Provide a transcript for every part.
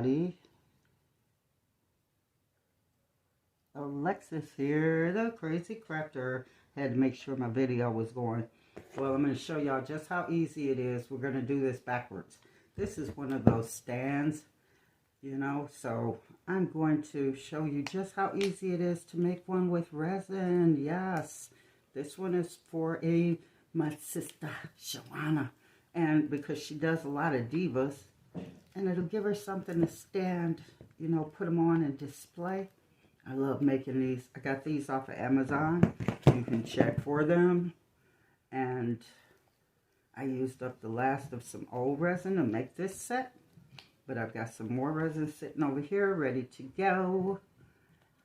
everybody. Alexis here, the crazy crafter. Had to make sure my video was going. Well, I'm going to show y'all just how easy it is. We're going to do this backwards. This is one of those stands, you know, so I'm going to show you just how easy it is to make one with resin. Yes, this one is for my sister, Shawana, and because she does a lot of divas, and it'll give her something to stand, you know, put them on and display. I love making these. I got these off of Amazon. You can check for them. And I used up the last of some old resin to make this set. But I've got some more resin sitting over here ready to go.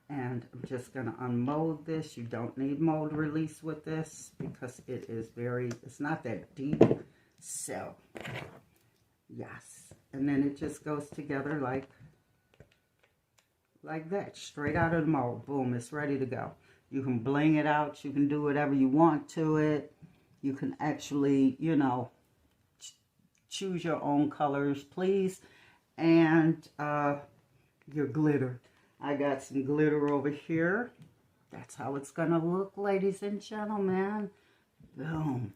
And I'm just going to unmold this. You don't need mold release with this because it is it's not that deep. So, yes. And then it just goes together like that, straight out of the mold. Boom, it's ready to go. You can bling it out. You can do whatever you want to it. You can actually, you know, choose your own colors, please. And your glitter. I got some glitter over here. That's how it's going to look, ladies and gentlemen. Boom.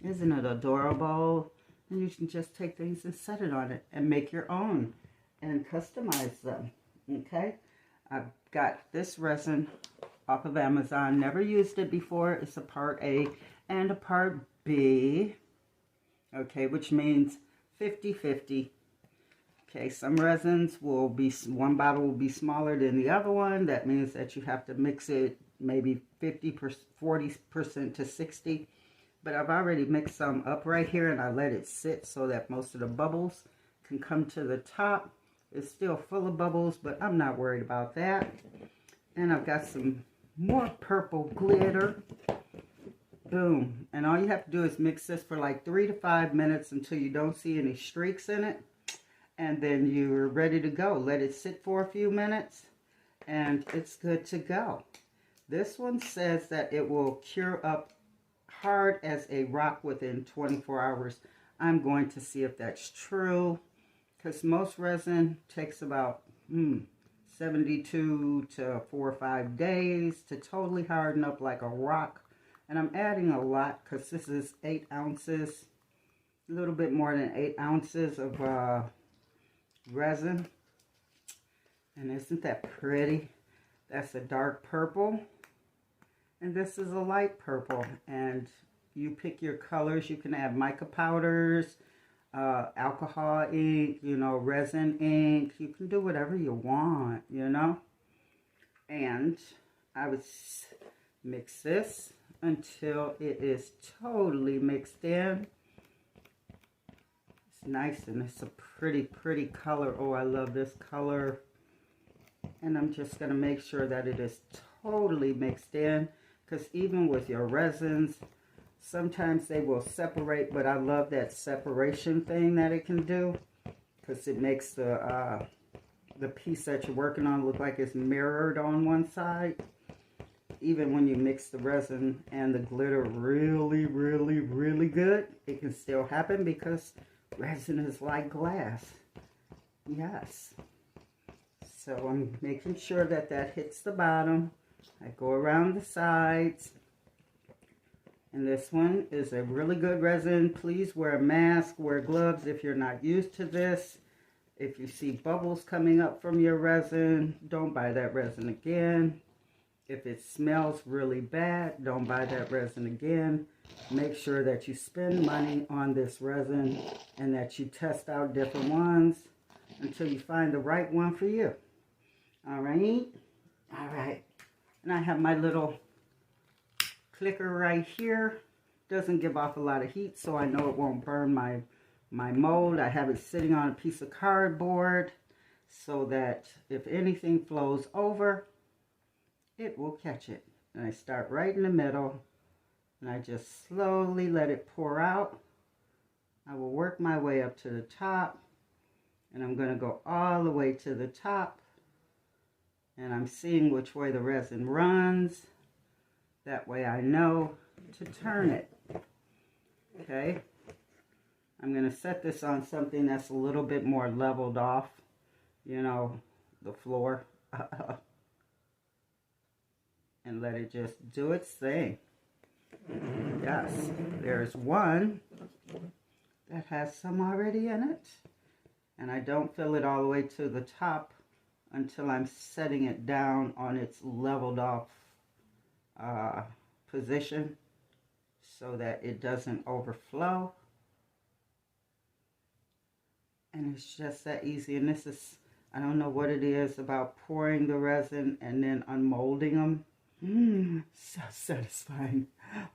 Isn't it adorable? And you can just take things and set it on it and make your own and customize them. Okay, I've got this resin off of Amazon. Never used it before. It's a part A and a part B. Okay, which means 50-50. Okay, some resins will be, one bottle will be smaller than the other one. That means that you have to mix it maybe 40% to 60. But I've already mixed some up right here and I let it sit so that most of the bubbles can come to the top. It's still full of bubbles, but I'm not worried about that. And I've got some more purple glitter. Boom. And all you have to do is mix this for like 3 to 5 minutes until you don't see any streaks in it. And then you're ready to go. Let it sit for a few minutes and it's good to go. This one says that it will cure up hard as a rock within 24 hours. I'm going to see if that's true. Because most resin takes about 72 to 4 or 5 days to totally harden up like a rock. And I'm adding a lot because this is 8 ounces, a little bit more than 8 ounces of resin. And isn't that pretty? That's a dark purple. And this is a light purple. And you pick your colors. You can add mica powders, alcohol ink, you know, resin ink. You can do whatever you want, you know. And I would mix this until it is totally mixed in. It's nice and it's a pretty, pretty color. Oh, I love this color. And I'm just going to make sure that it is totally mixed in, because even with your resins, sometimes they will separate, but I love that separation thing that it can do, because it makes the piece that you're working on look like it's mirrored on one side. Even when you mix the resin and the glitter really, really, really good, it can still happen because resin is like glass. Yes. So I'm making sure that that hits the bottom. I go around the sides. And this one is a really good resin. Please wear a mask, wear gloves if you're not used to this. If you see bubbles coming up from your resin, don't buy that resin again. If it smells really bad, don't buy that resin again. Make sure that you spend money on this resin and that you test out different ones until you find the right one for you. All right? All right. And I have my little clicker right here. Doesn't give off a lot of heat, so I know it won't burn my mold. I have it sitting on a piece of cardboard so that if anything flows over, it will catch it. And I start right in the middle and I just slowly let it pour out. I will work my way up to the top, and I'm going to go all the way to the top, and I'm seeing which way the resin runs. That way I know to turn it. Okay, I'm going to set this on something that's a little bit more leveled off you know, the floor. And let it just do its thing. Yes, there's one that has some already in it. And I don't fill it all the way to the top until I'm setting it down on its leveled off position so that it doesn't overflow. And it's just that easy. And this is, I don't know what it is about pouring the resin and then unmolding them. So satisfying.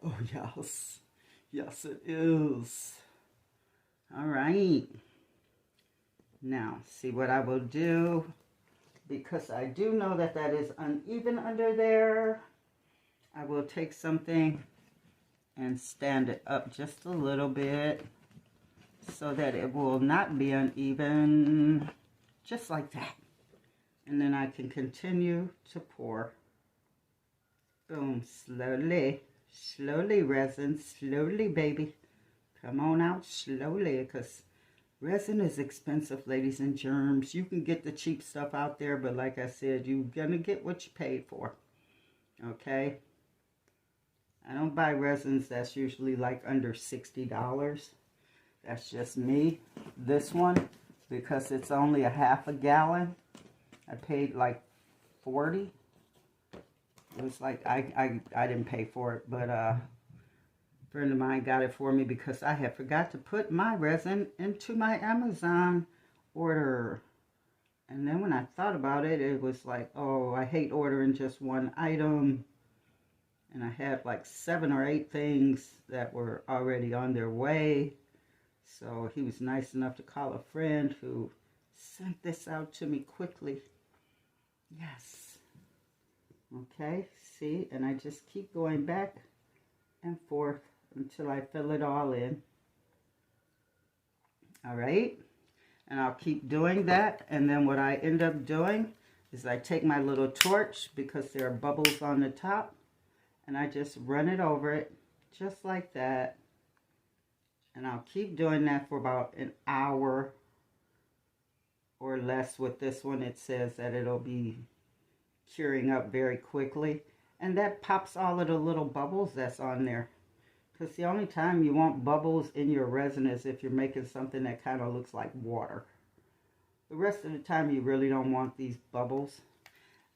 Oh, yes. Yes, it is. All right. Now, see what I will do, because I do know that that is uneven under there. I will take something and stand it up just a little bit so that it will not be uneven, just like that. And then I can continue to pour. Boom, slowly, slowly, resin, slowly, baby. Come on out slowly, because resin is expensive, ladies and germs. You can get the cheap stuff out there, but like I said, you're going to get what you paid for, okay? I don't buy resins that's usually like under $60. That's just me. This one, because it's only a half a gallon, I paid like $40. It was like, I didn't pay for it, but a friend of mine got it for me because I had forgot to put my resin into my Amazon order. And then when I thought about it, it was like, oh, I hate ordering just one item. And I had like 7 or 8 things that were already on their way. So he was nice enough to call a friend who sent this out to me quickly. Yes. Okay, see, and I just keep going back and forth until I fill it all in. All right, and I'll keep doing that. And then what I end up doing is I take my little torch, because there are bubbles on the top, and I just run it over it just like that. And I'll keep doing that for about an hour or less. With this one, it says that it'll be curing up very quickly, and that pops all of the little bubbles that's on there, because the only time you want bubbles in your resin is if you're making something that kind of looks like water. The rest of the time you really don't want these bubbles.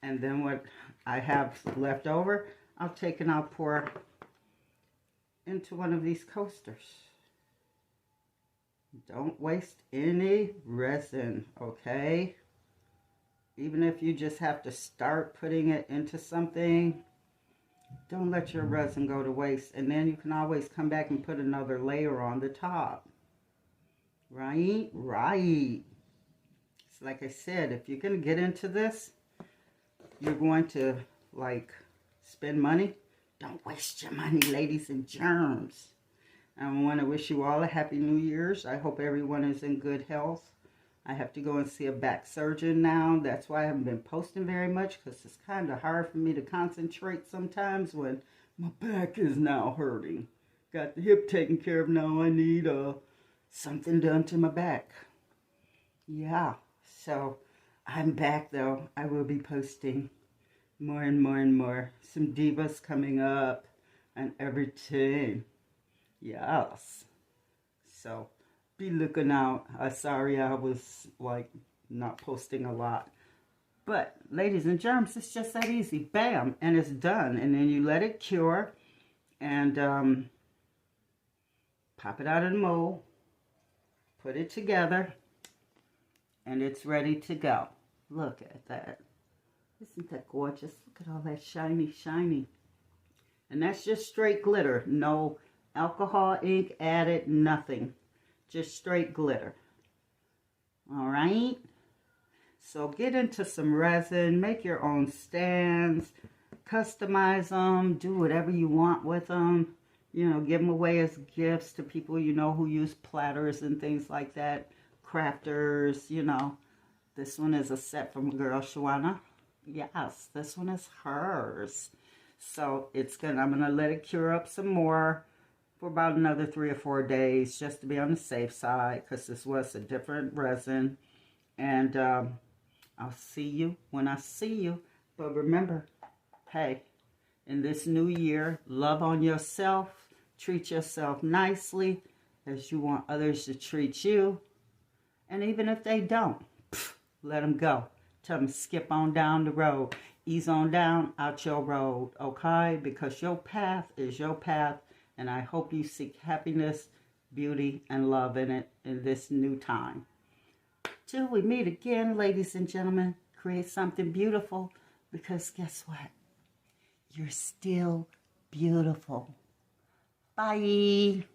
And then what I have left over, I'll take and I'll pour into one of these coasters. Don't waste any resin, okay? Even if you just have to start putting it into something, don't let your resin go to waste. And then you can always come back and put another layer on the top. Right? Right. So like I said, if you're going to get into this, you're going to, like, spend money. Don't waste your money, ladies and germs. I want to wish you all a happy New Year's. I hope everyone is in good health. I have to go and see a back surgeon now. That's why I haven't been posting very much, because it's kind of hard for me to concentrate sometimes when my back is now hurting. Got the hip taken care of now. I need something done to my back. Yeah, so I'm back though. I will be posting more and more and more. Some divas coming up and everything. Yes. So be looking out. Sorry I was like not posting a lot, but ladies and germs, it's just that easy. Bam, and it's done. And then you let it cure and pop it out of the mold, put it together, and it's ready to go. Look at that. Isn't that gorgeous? Look at all that shiny, shiny. And that's just straight glitter. No alcohol ink added, nothing. Just straight glitter. All right. So get into some resin. Make your own stands. Customize them. Do whatever you want with them. You know, give them away as gifts to people you know who use platters and things like that. Crafters, you know. This one is a set from girl Shawana. Yes, this one is hers. So I'm gonna let it cure up some more for about another 3 or 4 days, just to be on the safe side, because this was a different resin. And I'll see you when I see you. But remember, hey, in this new year, love on yourself. Treat yourself nicely as you want others to treat you. And even if they don't, let them go. Tell them skip on down the road. Ease on down out your road, okay? Because your path is your path. And I hope you seek happiness, beauty, and love in it in this new time. Till we meet again, ladies and gentlemen, create something beautiful. Because guess what? You're still beautiful. Bye.